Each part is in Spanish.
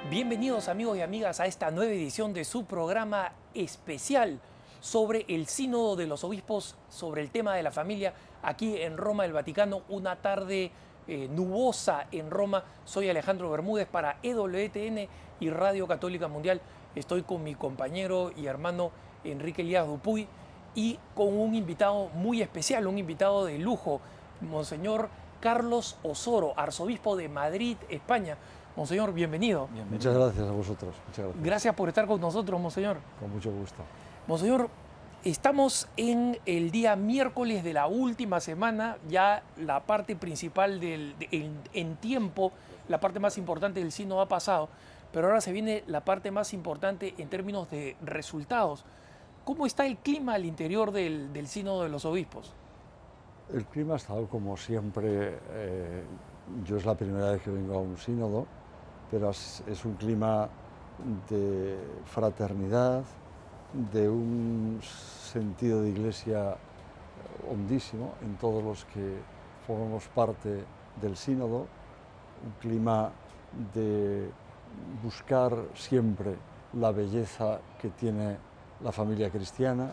Bienvenidos amigos y amigas a esta nueva edición de su programa especial sobre el Sínodo de los Obispos, sobre el tema de la familia, aquí en Roma, el Vaticano, una tarde nubosa en Roma. Soy Alejandro Bermúdez para EWTN y Radio Católica Mundial. Estoy con mi compañero y hermano Enrique Elías Dupuy y con un invitado muy especial, un invitado de lujo, Monseñor Carlos Osoro, arzobispo de Madrid, España. Monseñor, bienvenido. Muchas gracias a vosotros. Muchas gracias. Gracias por estar con nosotros, Monseñor. Con mucho gusto. Monseñor, estamos en el día miércoles de la última semana, ya la parte principal en tiempo, la parte más importante del sínodo ha pasado, pero ahora se viene la parte más importante en términos de resultados. ¿Cómo está el clima al interior del sínodo de los obispos? El clima ha estado como siempre. Yo es la primera vez que vengo a un sínodo, pero es un clima de fraternidad, de un sentido de iglesia hondísimo en todos los que formamos parte del sínodo, un clima de buscar siempre la belleza que tiene la familia cristiana.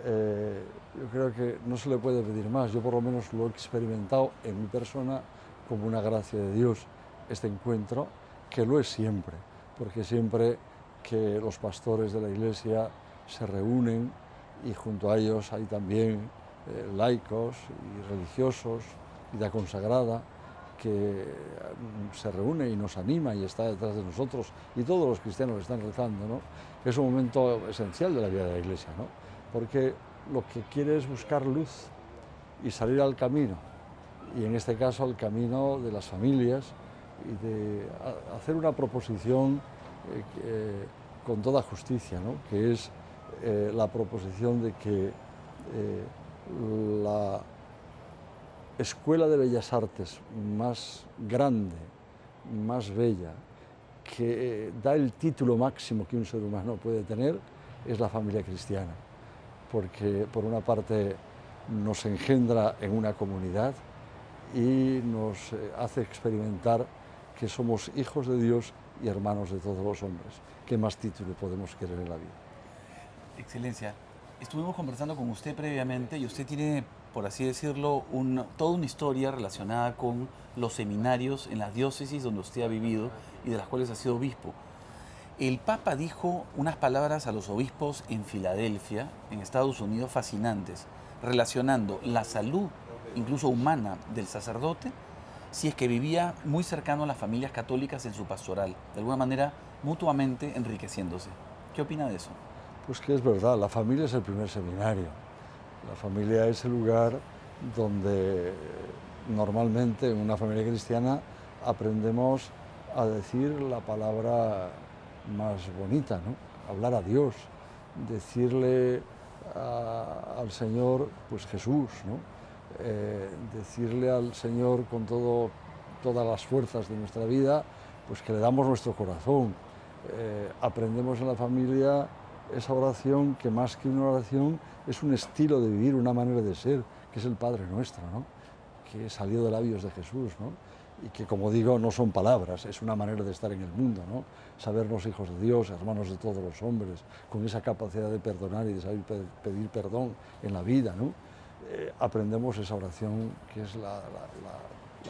Yo creo que no se le puede pedir más. Yo por lo menos lo he experimentado en mi persona como una gracia de Dios, este encuentro, que lo es siempre, porque siempre que los pastores de la Iglesia se reúnen y junto a ellos hay también laicos y religiosos, vida consagrada, que se reúne y nos anima y está detrás de nosotros, y todos los cristianos están rezando, ¿no? Es un momento esencial de la vida de la Iglesia, ¿no? Porque lo que quiere es buscar luz y salir al camino, y en este caso al camino de las familias, y de hacer una proposición con toda justicia, ¿no? Que es la proposición de que la escuela de bellas artes más grande, más bella, que da el título máximo que un ser humano puede tener, es la familia cristiana, porque por una parte nos engendra en una comunidad y nos hace experimentar que somos hijos de Dios y hermanos de todos los hombres. ¿Qué más título podemos querer en la vida? Excelencia, estuvimos conversando con usted previamente y usted tiene, por así decirlo, toda una historia relacionada con los seminarios en las diócesis donde usted ha vivido y de las cuales ha sido obispo. El Papa dijo unas palabras a los obispos en Filadelfia, en Estados Unidos, fascinantes, relacionando la salud, incluso humana, del sacerdote, si es que vivía muy cercano a las familias católicas en su pastoral, de alguna manera mutuamente enriqueciéndose. ¿Qué opina de eso? Pues que es verdad, la familia es el primer seminario. La familia es el lugar donde normalmente en una familia cristiana aprendemos a decir la palabra más bonita, ¿no? Hablar a Dios, decirle al Señor, pues Jesús, ¿no? Decirle al Señor con todas las fuerzas de nuestra vida, pues que le damos nuestro corazón. Aprendemos en la familia esa oración que más que una oración es un estilo de vivir, una manera de ser, que es el Padre Nuestro, ¿no? Que salió de labios de Jesús, ¿no? Y que, como digo, no son palabras, es una manera de estar en el mundo, ¿no? Sabernos hijos de Dios, hermanos de todos los hombres, con esa capacidad de perdonar y de saber pedir perdón en la vida, ¿no? Aprendemos esa oración que es la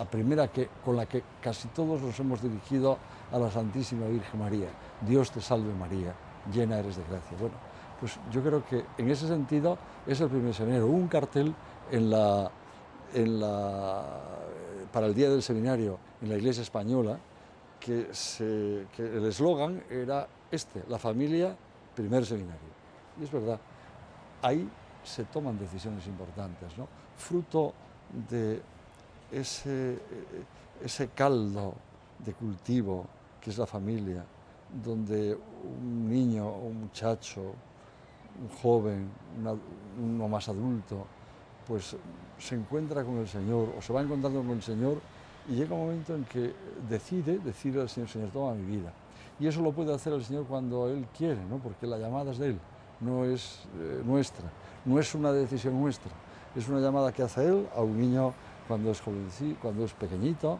primera con la que casi todos nos hemos dirigido a la Santísima Virgen María. Dios te salve María, llena eres de gracia. Bueno, pues yo creo que en ese sentido es el primer seminario. Hubo un cartel para el día del seminario en la Iglesia española que el eslogan era la familia, primer seminario. Y es verdad, ahí se toman decisiones importantes, ¿no? Fruto de ese caldo de cultivo que es la familia, donde un niño, un muchacho, un joven, uno más adulto, pues se encuentra con el Señor o se va encontrando con el Señor y llega un momento en que decide decirle al Señor: Señor, toma mi vida. Y eso lo puede hacer el Señor cuando Él quiere, ¿no? Porque la llamada es de Él, no es nuestra, no es una decisión nuestra, es una llamada que hace Él a un niño cuando es jovencito, cuando es pequeñito,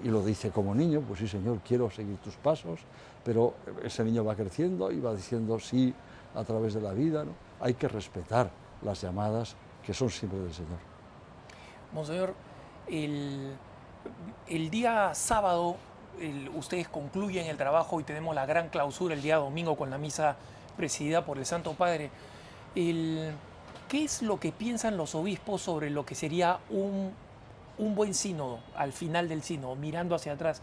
y lo dice como niño, pues sí Señor, quiero seguir tus pasos, pero ese niño va creciendo y va diciendo sí a través de la vida, ¿no? Hay que respetar las llamadas que son siempre del Señor. Monseñor, el día sábado ustedes concluyen el trabajo y tenemos la gran clausura el día domingo con la misa presidida por el Santo Padre. ¿Qué es lo que piensan los obispos sobre lo que sería un buen sínodo al final del sínodo, mirando hacia atrás?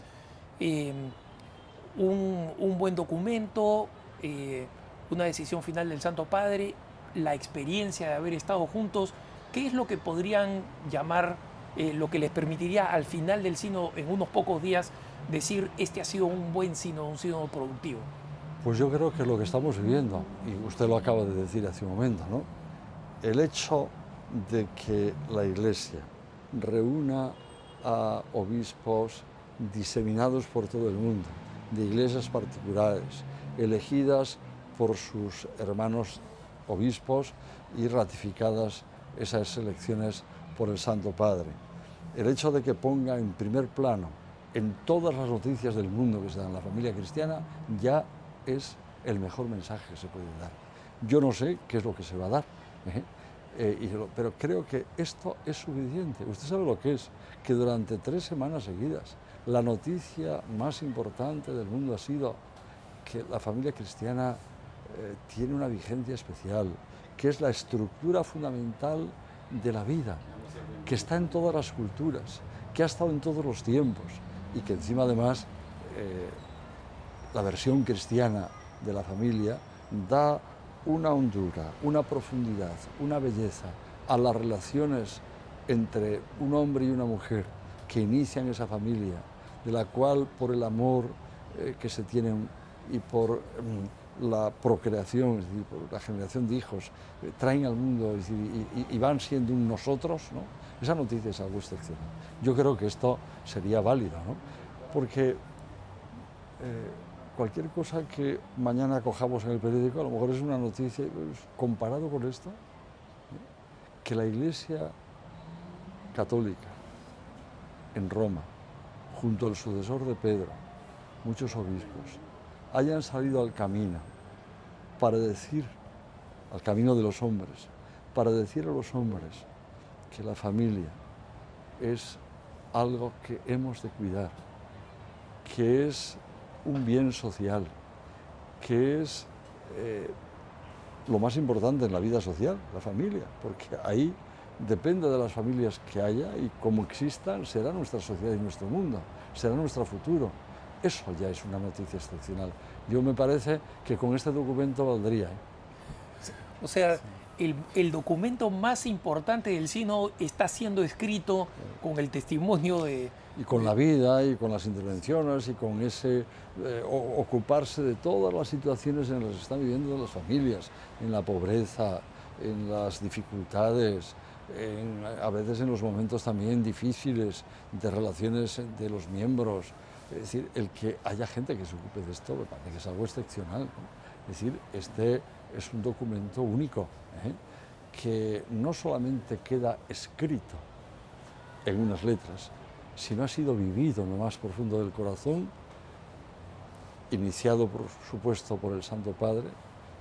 Un buen documento, una decisión final del Santo Padre, la experiencia de haber estado juntos. ¿Qué es lo que podrían llamar, lo que les permitiría al final del sínodo, en unos pocos días, decir este ha sido un buen sínodo, un sínodo productivo? Pues yo creo que es lo que estamos viviendo, y usted lo acaba de decir hace un momento, ¿no? El hecho de que la Iglesia reúna a obispos diseminados por todo el mundo, de iglesias particulares, elegidas por sus hermanos obispos y ratificadas esas elecciones por el Santo Padre. El hecho de que ponga en primer plano en todas las noticias del mundo que se dan en la familia cristiana ya es el mejor mensaje que se puede dar. Yo no sé qué es lo que se va a dar, pero creo que esto es suficiente. Usted sabe lo que es, que durante 3 semanas seguidas la noticia más importante del mundo ha sido que la familia cristiana tiene una vigencia especial, que es la estructura fundamental de la vida, que está en todas las culturas, que ha estado en todos los tiempos y que encima además la versión cristiana de la familia da una hondura, una profundidad, una belleza a las relaciones entre un hombre y una mujer que inician esa familia, de la cual por el amor que se tienen y por la procreación, es decir, por la generación de hijos, traen al mundo, es decir, y van siendo un nosotros, ¿no? Esa noticia es algo excepcional. Yo creo que esto sería válido, ¿no? Porque cualquier cosa que mañana cojamos en el periódico, a lo mejor es una noticia, pues, comparado con esto, que la Iglesia católica en Roma, junto al sucesor de Pedro, muchos obispos, hayan salido al camino para decir, al camino de los hombres, para decir a los hombres que la familia es algo que hemos de cuidar, que es un bien social, que es lo más importante en la vida social, la familia, porque ahí depende de las familias que haya y como existan será nuestra sociedad y nuestro mundo, será nuestro futuro. Eso ya es una noticia excepcional. Yo me parece que con este documento valdría. O sea, el documento más importante del sínodo está siendo escrito con el testimonio de... Y con la vida, y con las intervenciones, y con ese ocuparse de todas las situaciones en las que están viviendo las familias, en la pobreza, en las dificultades, a veces en los momentos también difíciles de relaciones de los miembros. Es decir, el que haya gente que se ocupe de esto me parece que es algo excepcional, ¿no? Es decir, este es un documento único, que no solamente queda escrito en unas letras, sino ha sido vivido en lo más profundo del corazón, iniciado por supuesto por el Santo Padre,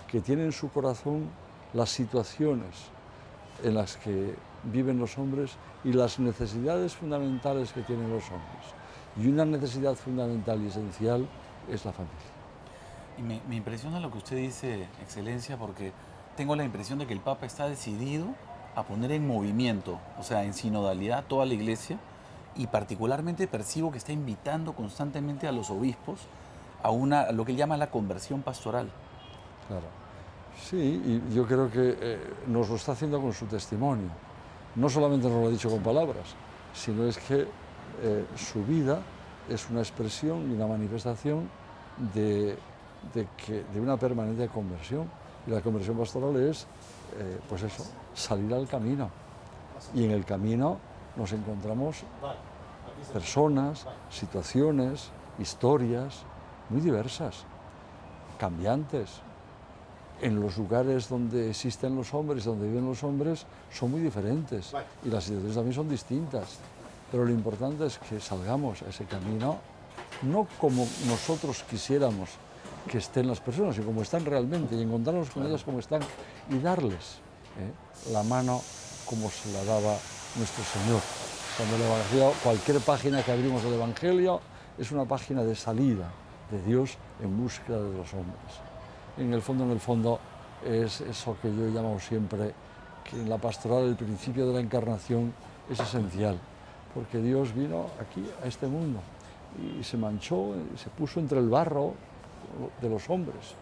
que tiene en su corazón las situaciones en las que viven los hombres y las necesidades fundamentales que tienen los hombres. Y una necesidad fundamental y esencial es la familia. Y me impresiona lo que usted dice, Excelencia, porque tengo la impresión de que el Papa está decidido a poner en movimiento, o sea, en sinodalidad, toda la Iglesia, y particularmente percibo que está invitando constantemente a los obispos a lo que él llama la conversión pastoral. Claro. Sí, y yo creo que nos lo está haciendo con su testimonio. No solamente nos lo ha dicho con palabras, sino es que su vida es una expresión y una manifestación de una permanente conversión. Y la conversión pastoral es, pues eso, salir al camino. Y en el camino nos encontramos personas, situaciones, historias muy diversas, cambiantes. En los lugares donde existen los hombres, donde viven los hombres, son muy diferentes. Y las situaciones también son distintas. pero lo importante es que salgamos a ese camino, no como nosotros quisiéramos que estén las personas, sino como están realmente, y encontrarnos con ellas como están y darles la mano como se la daba nuestro Señor. Cuando el Evangelio, cualquier página que abrimos del Evangelio es una página de salida de Dios en búsqueda de los hombres. En el fondo, es eso que yo he llamado siempre, que en la pastoral el principio de la encarnación es esencial, porque Dios vino aquí a este mundo y se manchó, y se puso entre el barro de los hombres.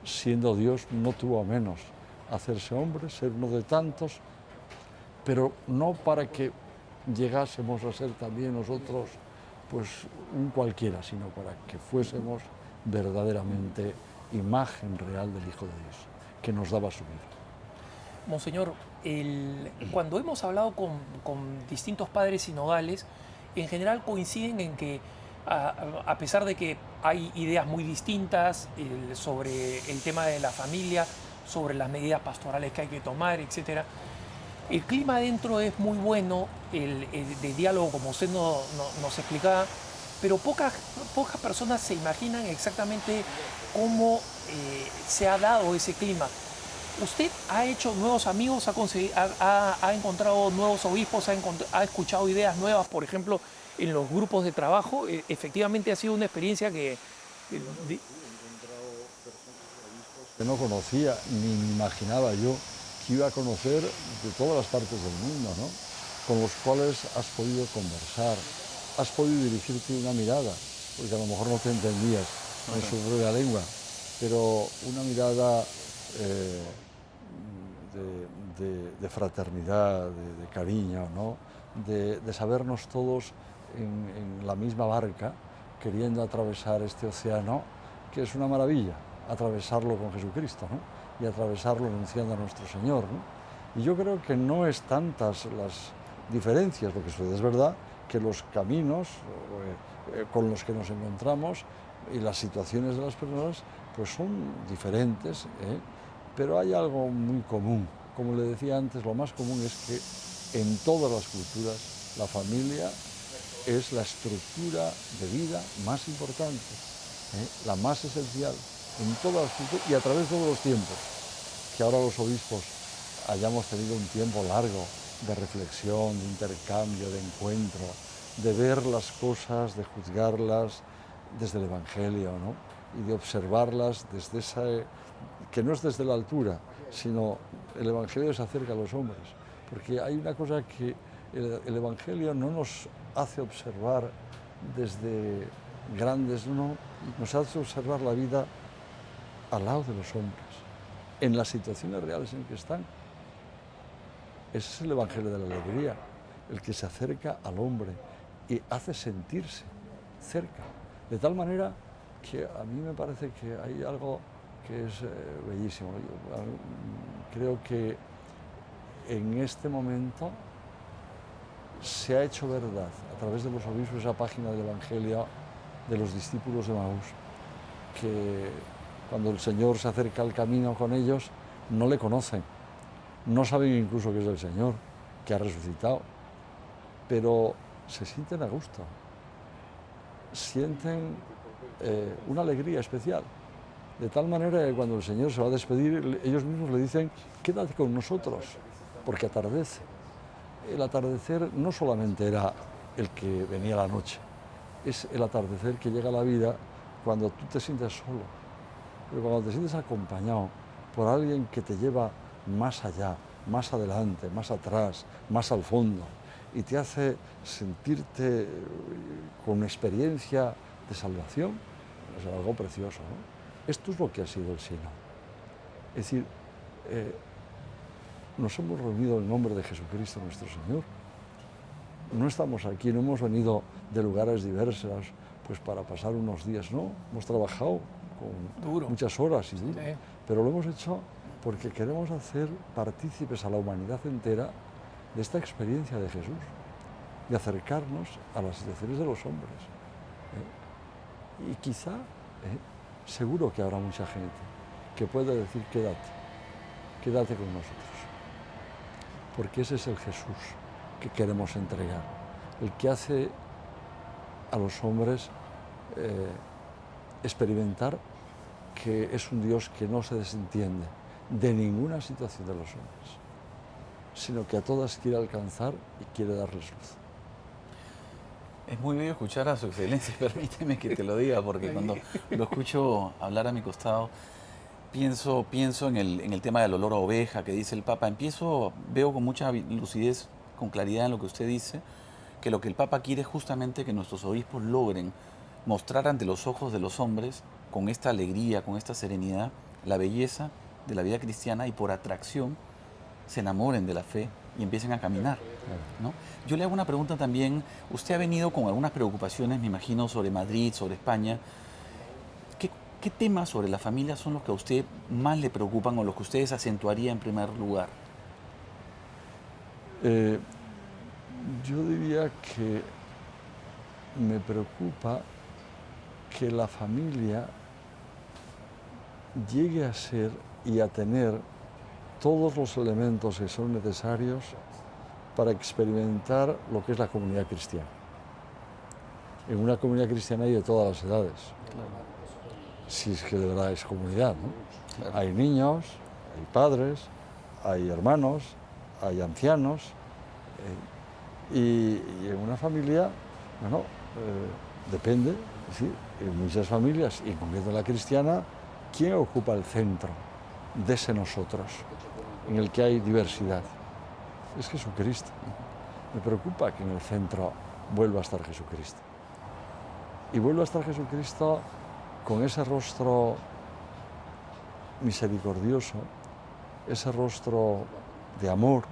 Siendo Dios, no tuvo a menos hacerse hombre, ser uno de tantos, pero no para que llegásemos a ser también nosotros pues un cualquiera, sino para que fuésemos verdaderamente imagen real del Hijo de Dios, que nos daba su vida. Monseñor, cuando hemos hablado con distintos padres sinodales, en general coinciden en que, a pesar de que hay ideas muy distintas sobre el tema de la familia, sobre las medidas pastorales que hay que tomar, etc., el clima adentro es muy bueno, de diálogo, como usted nos explicaba, pero pocas personas se imaginan exactamente cómo se ha dado ese clima. ¿Usted ha hecho nuevos amigos, ha encontrado nuevos obispos, ha escuchado ideas nuevas, por ejemplo, en los grupos de trabajo? Efectivamente ha sido una experiencia que no conocía ni me imaginaba yo que iba a conocer de todas las partes del mundo, ¿no? Con los cuales has podido conversar, has podido dirigirte una mirada, porque a lo mejor no te entendías en su propia lengua, pero una mirada de fraternidad, de cariño, ¿no? De sabernos todos en la misma barca, queriendo atravesar este océano, que es una maravilla, atravesarlo con Jesucristo, ¿no? Y atravesarlo anunciando a nuestro Señor, ¿no? Y yo creo que no es tantas las diferencias, porque es verdad que los caminos con los que nos encontramos y las situaciones de las personas pues son diferentes, pero hay algo muy común. Como le decía antes, lo más común es que en todas las culturas la familia es la estructura de vida más importante, la más esencial en todas las culturas y a través de todos los tiempos. Que ahora los obispos hayamos tenido un tiempo largo de reflexión, de intercambio, de encuentro, de ver las cosas, de juzgarlas desde el Evangelio, ¿no? Y de observarlas desde esa, que no es desde la altura, sino el Evangelio se acerca a los hombres. Porque hay una cosa que el Evangelio no nos hace observar desde grandes, no, nos hace observar la vida al lado de los hombres, en las situaciones reales en que están. Ese es el Evangelio de la alegría, el que se acerca al hombre y hace sentirse cerca, de tal manera que a mí me parece que hay algo que es bellísimo. Yo creo que en este momento se ha hecho verdad a través de los obispos esa página del Evangelio de los discípulos de Maús, que cuando el Señor se acerca al camino con ellos no le conocen, no saben incluso que es el Señor, que ha resucitado, pero se sienten a gusto, sienten una alegría especial, de tal manera que cuando el Señor se va a despedir, ellos mismos le dicen, quédate con nosotros, porque atardece. El atardecer no solamente era el que venía la noche, es el atardecer que llega a la vida cuando tú te sientes solo, pero cuando te sientes acompañado por alguien que te lleva más allá, más adelante, más atrás, más al fondo, y te hace sentirte con una experiencia de salvación, es algo precioso, ¿no? Esto es lo que ha sido el sínodo. Es decir, nos hemos reunido en nombre de Jesucristo nuestro Señor. No estamos aquí, no hemos venido de lugares diversos pues para pasar unos días, no. Hemos trabajado con muchas horas y duro, pero lo hemos hecho porque queremos hacer partícipes a la humanidad entera de esta experiencia de Jesús, de acercarnos a las situaciones de los hombres. Y quizá, seguro que habrá mucha gente que pueda decir, quédate con nosotros, porque ese es el Jesús que queremos entregar, el que hace a los hombres experimentar que es un Dios que no se desentiende de ninguna situación de los hombres, sino que a todas quiere alcanzar y quiere darles luz. Es muy bello escuchar a su excelencia, permíteme que te lo diga, porque cuando lo escucho hablar a mi costado, pienso en el tema del olor a oveja que dice el Papa. Veo con mucha lucidez, con claridad en lo que usted dice, que lo que el Papa quiere es justamente que nuestros obispos logren mostrar ante los ojos de los hombres, con esta alegría, con esta serenidad, la belleza de la vida cristiana y por atracción se enamoren de la fe y empiecen a caminar, ¿no? Yo le hago una pregunta también. Usted ha venido con algunas preocupaciones, me imagino, sobre Madrid, sobre España. ¿Qué temas sobre la familia son los que a usted más le preocupan o los que ustedes acentuaría en primer lugar? Yo diría que me preocupa que la familia llegue a ser y a tener todos los elementos que son necesarios para experimentar lo que es la comunidad cristiana. En una comunidad cristiana hay de todas las edades, si es que de verdad es comunidad, ¿no? Claro. Hay niños, hay padres, hay hermanos, hay ancianos, y en una familia, bueno, depende, ¿sí? En muchas familias, y en concreto la cristiana, ¿quién ocupa el centro de ese nosotros, en el que hay diversidad? Es Jesucristo. Me preocupa que en el centro vuelva a estar Jesucristo. Y vuelva a estar Jesucristo con ese rostro misericordioso, ese rostro de amor,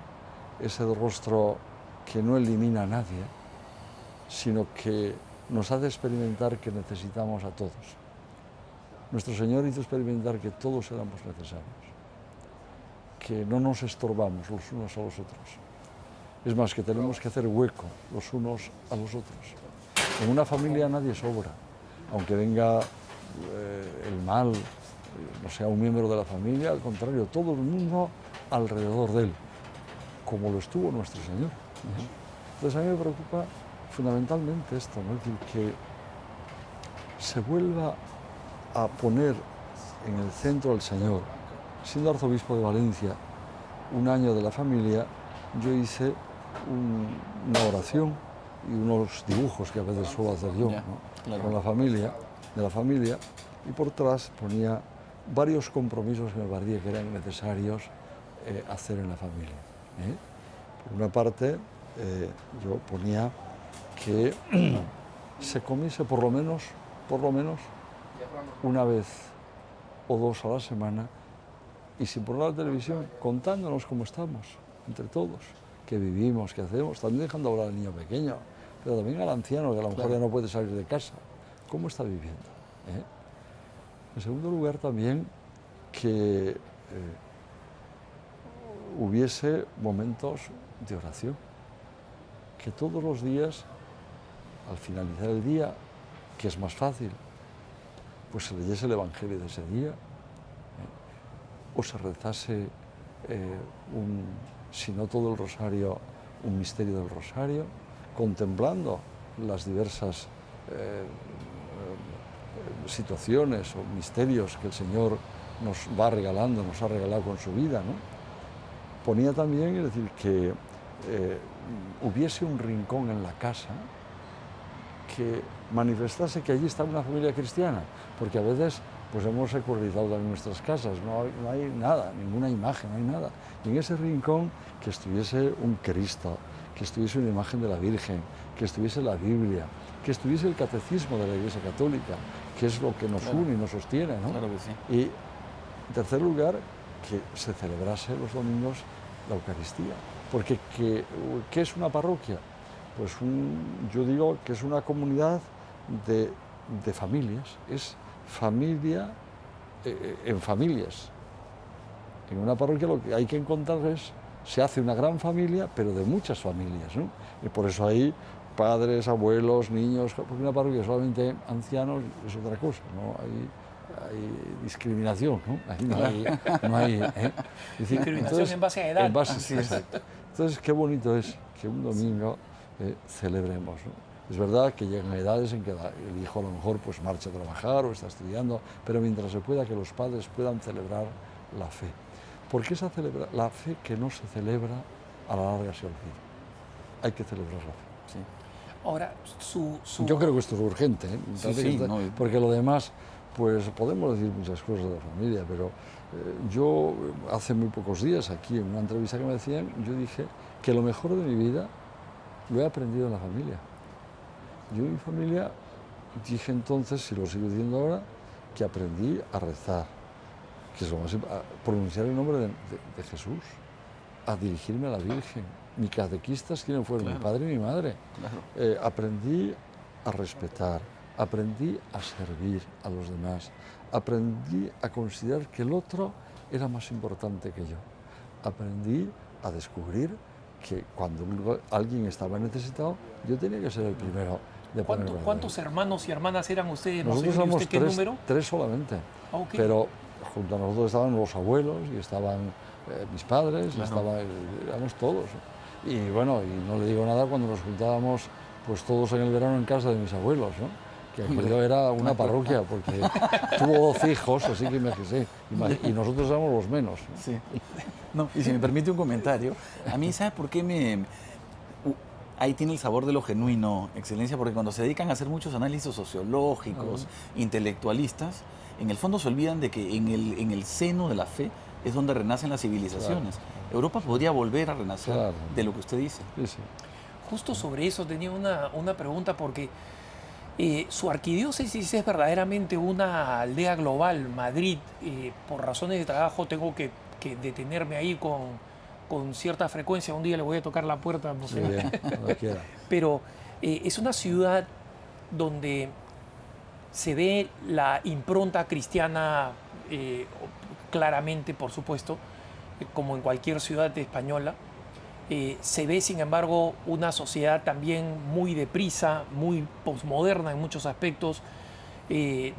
ese rostro que no elimina a nadie, sino que nos hace experimentar que necesitamos a todos. Nuestro Señor hizo experimentar que todos éramos necesarios, que no nos estorbamos los unos a los otros. Es más, que tenemos que hacer hueco los unos a los otros. En una familia nadie sobra, aunque venga el mal, no sea un miembro de la familia, al contrario, todo el mundo alrededor de él, como lo estuvo nuestro Señor. Entonces a mí me preocupa fundamentalmente esto, ¿no? Es decir, que se vuelva a poner en el centro al Señor. Siendo arzobispo de Valencia, un año de la familia, yo hice una oración y unos dibujos que a veces suelo hacer yo, ¿no? Claro. Con la familia, de la familia, y por atrás ponía varios compromisos que me parecía que eran necesarios hacer en la familia. Por una parte, yo ponía que se comiese por lo menos una vez o dos a la semana, y sin poner la televisión, contándonos cómo estamos, entre todos, qué vivimos, qué hacemos, también dejando hablar al niño pequeño, pero también al anciano, que a lo mejor ya no puede salir de casa, cómo está viviendo. En segundo lugar, también que hubiese momentos de oración, que todos los días, al finalizar el día, que es más fácil, pues se leyese el Evangelio de ese día, o se rezase, si no todo el rosario, un misterio del rosario, contemplando las diversas situaciones o misterios que el Señor nos va regalando, nos ha regalado con su vida, ¿no? Ponía también, es decir, que hubiese un rincón en la casa que manifestase que allí está una familia cristiana, porque a veces pues hemos secularizado también nuestras casas, no hay nada, ninguna imagen, no hay nada. Y en ese rincón que estuviese un Cristo, que estuviese una imagen de la Virgen, que estuviese la Biblia, que estuviese el catecismo de la Iglesia Católica, que es lo que nos une y nos sostiene, ¿no? Claro que sí. Y en tercer lugar, que se celebrase los domingos la Eucaristía. Porque ¿qué es una parroquia? Pues yo digo que es una comunidad de familias, es familia en familias. En una parroquia lo que hay que encontrar es, se hace una gran familia, pero de muchas familias, ¿no? Y por eso hay padres, abuelos, niños, porque una parroquia solamente ancianos es otra cosa, ¿no? Hay discriminación, ¿no? Ahí no hay discriminación en base a edad. Sí, exacto. Entonces, qué bonito es que un domingo celebremos, ¿no? Es verdad que llegan edades en que el hijo a lo mejor pues marcha a trabajar o está estudiando, pero mientras se pueda, que los padres puedan celebrar la fe. Porque la fe que no se celebra, a la larga se olvida. Hay que celebrar la fe. Sí. Ahora, Yo creo que esto es urgente, ¿eh? Sí, no, Porque lo demás, pues podemos decir muchas cosas de la familia, pero yo hace muy pocos días, aquí en una entrevista que me decían, yo dije que lo mejor de mi vida lo he aprendido en la familia. Yo en mi familia dije entonces, y lo sigo diciendo ahora, que aprendí a rezar, que es lo más, a pronunciar el nombre de Jesús, a dirigirme a la Virgen. Mi catequistas, ¿quiénes fueron? Claro. Mi padre y mi madre. Claro. Aprendí a respetar, aprendí a servir a los demás, aprendí a considerar que el otro era más importante que yo. Aprendí a descubrir que cuando alguien estaba necesitado, yo tenía que ser el primero de ponerme. ¿Cuántos hermanos y hermanas eran ustedes? Nosotros ¿Y éramos usted qué número? tres solamente, Okay. pero junto a nosotros estaban los abuelos y estaban mis padres, Claro. éramos todos. Y bueno, y no le digo nada cuando nos juntábamos pues todos en el verano en casa de mis abuelos, ¿no? Que aquello era una parroquia, porque tuvo 12 hijos, así que imagínese, y nosotros éramos los menos. Sí. No, y si me permite un comentario, a mí, ¿sabe por qué ahí tiene el sabor de lo genuino, Excelencia? Porque cuando se dedican a hacer muchos análisis sociológicos, intelectualistas, en el fondo se olvidan de que en el seno de la fe es donde renacen las civilizaciones. Claro. Europa podría volver a renacer de lo que usted dice. Sí, sí. Justo sobre eso tenía una pregunta, porque su arquidiócesis es verdaderamente una aldea global. Madrid, por razones de trabajo tengo que detenerme ahí con cierta frecuencia. Un día le voy a tocar la puerta, no sé. Muy bien, cuando quiera. Pero es una ciudad donde se ve la impronta cristiana claramente, por supuesto, como en cualquier ciudad española. Se ve, sin embargo, una sociedad también muy deprisa, muy posmoderna en muchos aspectos,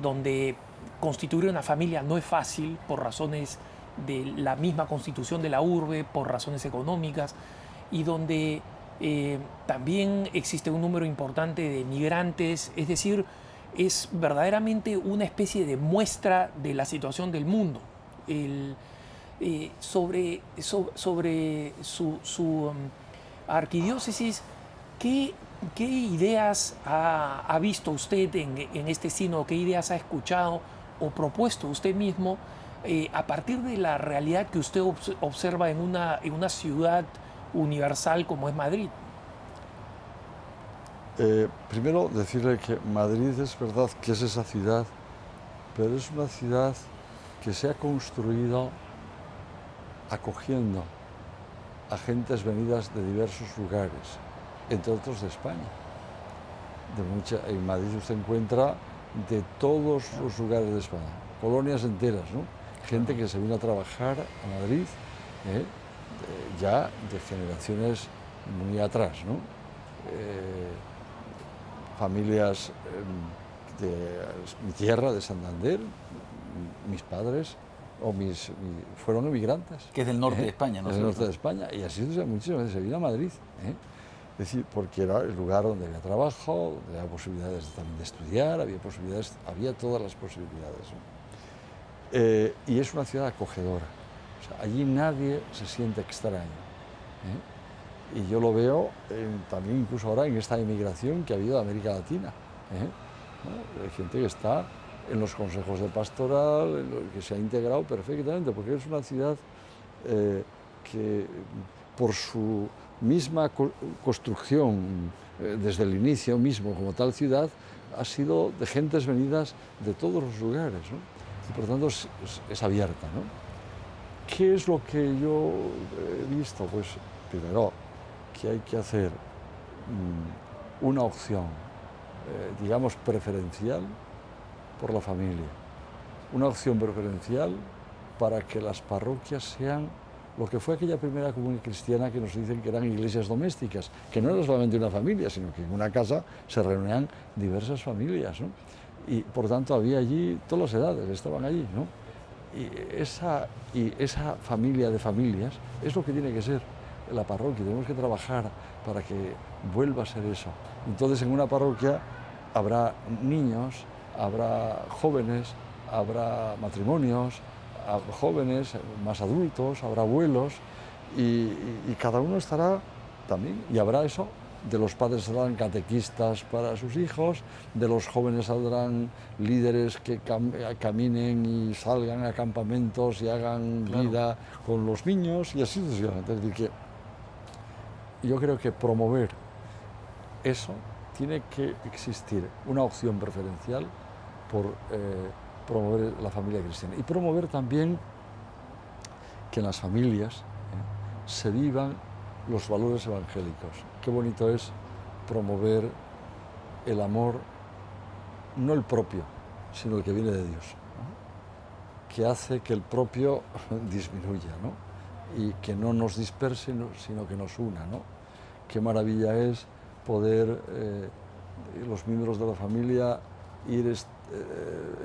donde constituir una familia no es fácil por razones de la misma constitución de la urbe, por razones económicas, y donde también existe un número importante de migrantes. Es decir, es verdaderamente una especie de muestra de la situación del mundo. Sobre su arquidiócesis, ¿qué ideas ha visto usted en este sínodo? ¿Qué ideas ha escuchado o propuesto usted mismo a partir de la realidad que usted observa en una ciudad universal como es Madrid? Primero decirle que Madrid es verdad que es esa ciudad, pero es una ciudad que se ha construido acogiendo a gentes venidas de diversos lugares, entre otros de España. En Madrid usted encuentra de todos los lugares de España, colonias enteras, ¿no? Gente que se vino a trabajar a Madrid ya de generaciones muy atrás, ¿no? Familias de mi tierra, de Santander, mis padres fueron emigrantes. Que es del norte de España, ¿no? Es del norte de España, y así muchísimas veces se vino a Madrid. Es decir, porque era el lugar donde había trabajo, donde había posibilidades también de estudiar, había todas las posibilidades, ¿no? Y es una ciudad acogedora. O sea, allí nadie se siente extraño. Y yo lo veo también incluso ahora en esta emigración que ha habido de América Latina. ¿No? Hay gente que está en los consejos de pastoral, que se ha integrado perfectamente, porque es una ciudad que por su misma construcción, desde el inicio mismo como tal ciudad, ha sido de gentes venidas de todos los lugares, ¿no? Y por tanto es abierta, ¿no? ¿Qué es lo que yo he visto? Pues primero que hay que hacer una opción, digamos, preferencial por la familia, una opción preferencial para que las parroquias sean lo que fue aquella primera comunidad cristiana que nos dicen que eran iglesias domésticas, que no era solamente una familia, sino que en una casa se reunían diversas familias, ¿no? Y por tanto había allí todas las edades, estaban allí, ¿no? Y esa familia de familias es lo que tiene que ser la parroquia. Tenemos que trabajar para que vuelva a ser eso. Entonces en una parroquia habrá niños, habrá jóvenes, habrá matrimonios, jóvenes, más adultos, habrá abuelos y cada uno estará también, y habrá eso, de los padres saldrán catequistas para sus hijos, de los jóvenes saldrán líderes que caminen y salgan a campamentos y hagan vida con los niños y así sucesivamente. Es decir, que yo creo que promover eso tiene que existir una opción preferencial por promover la familia cristiana y promover también que en las familias se vivan los valores evangélicos. Qué bonito es promover el amor, no el propio, sino el que viene de Dios, ¿no? Que hace que el propio disminuya, ¿no? Y que no nos disperse, sino que nos una, ¿no? Qué maravilla es poder, los miembros de la familia, ir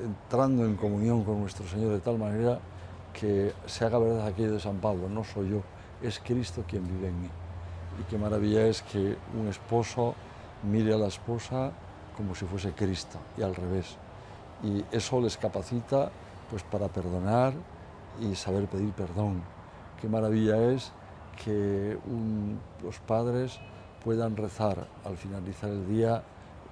entrando en comunión con nuestro Señor de tal manera que se haga verdad aquello de San Pablo: no soy yo, es Cristo quien vive en mí. Y qué maravilla es que un esposo mire a la esposa como si fuese Cristo y al revés. Y eso les capacita pues para perdonar y saber pedir perdón. Qué maravilla es que los padres puedan rezar al finalizar el día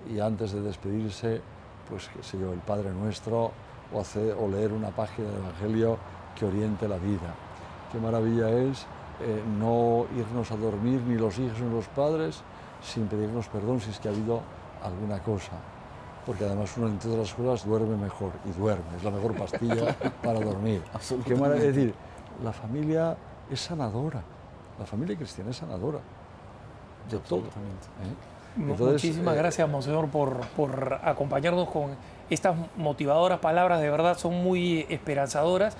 y antes de despedirse, pues qué sé yo, el Padre Nuestro o leer una página del Evangelio que oriente la vida. Qué maravilla es no irnos a dormir ni los hijos ni los padres sin pedirnos perdón si es que ha habido alguna cosa, porque además uno en todas las cosas duerme mejor, y duerme, es la mejor pastilla para dormir. Es decir, la familia es sanadora, la familia cristiana es sanadora de todo. Entonces, muchísimas gracias, Monseñor, por acompañarnos con estas motivadoras palabras, de verdad son muy esperanzadoras.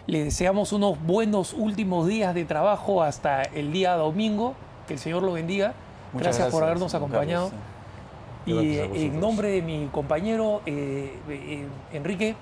Le deseamos unos buenos últimos días de trabajo hasta el día domingo. Que el Señor lo bendiga. Gracias por habernos acompañado. Y en nombre de mi compañero Enrique,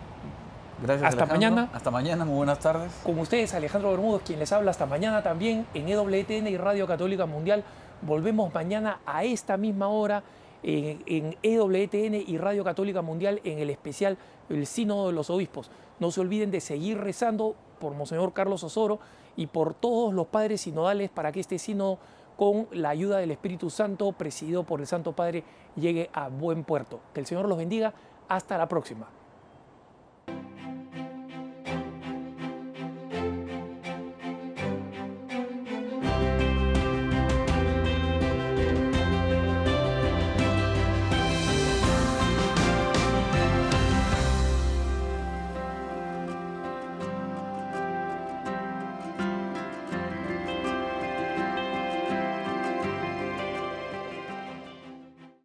gracias, hasta Alejandro. mañana. Hasta mañana, muy buenas tardes. Con ustedes, Alejandro Bermúdez, quien les habla. Hasta mañana también en EWTN y Radio Católica Mundial. Volvemos mañana a esta misma hora en EWTN y Radio Católica Mundial en el especial El Sínodo de los Obispos. No se olviden de seguir rezando por Monseñor Carlos Osoro y por todos los padres sinodales para que este sínodo, con la ayuda del Espíritu Santo, presidido por el Santo Padre, llegue a buen puerto. Que el Señor los bendiga. Hasta la próxima.